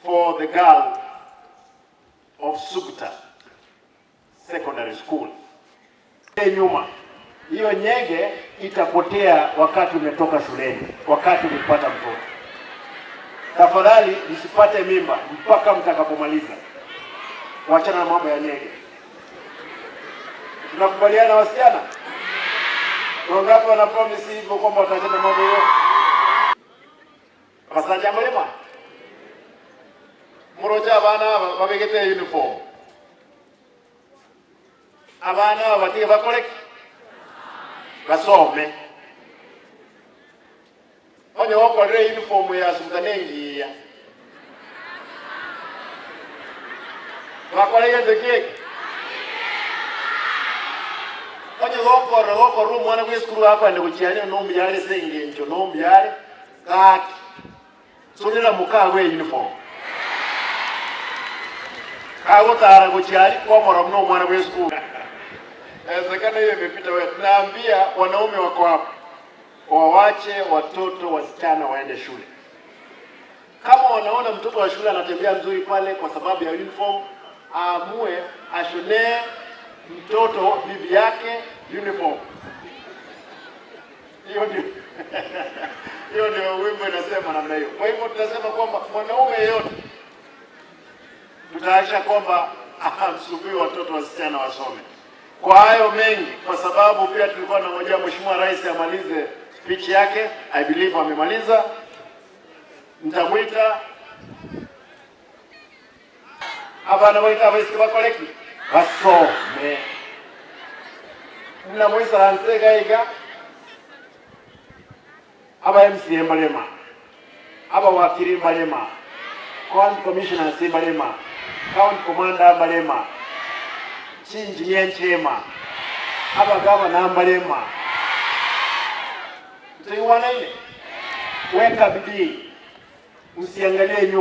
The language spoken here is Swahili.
for the girl of Sugta Secondary School. Nyuma hiyo Nyege itapotea wakati umetoka shuleni, wakati umepata mtoto. Tafadhali msipate mimba mpaka mtakapomaliza. Wachana na mambo ya Nyege. Tunakubaliana wasichana? Wangapi wana promise hivyo kwamba watachana mambo hiyo? Basanja mlima. Muroja abana babegete uniform. Abana batie bakole basome. Onye okore uniform ya Sudanengi ya. Bakole yende keke. Onye goko mwana kwiskuru hapa ndi kuchianya nombi yale senge ncho nombi yale kaki. Sunira mukawe uniform. Kago tara kuchiali kwa mwana mwana kwiskuru. Inawezekana hiyo imepita wewe. Naambia wanaume wako hapa wawache watoto wasichana waende shule. Kama wanaona mtoto wa shule anatembea mzuri pale kwa sababu ya uniform, aamue ashonee mtoto bibi yake uniform. Hiyo ndio wimbo inasema namna hiyo. Kwa hivyo tunasema kwamba mwanaume yeyote tutaacha kwamba msubiri watoto wasichana wasome. Kwa hayo mengi, kwa sababu pia tulikuwa tunangojea Mheshimiwa Rais amalize speech yake. I believe amemaliza. Nitamwita abana waita basi bakoleki basome. Namwisa ansega iga aba MCA Malema, aba wakili Malema, County Commissioner Malema, County Commander Malema, Chinji Nyenchema, aba Governor Malema. Tuiwana ile. Weka bidii. Usiangalie nyuma.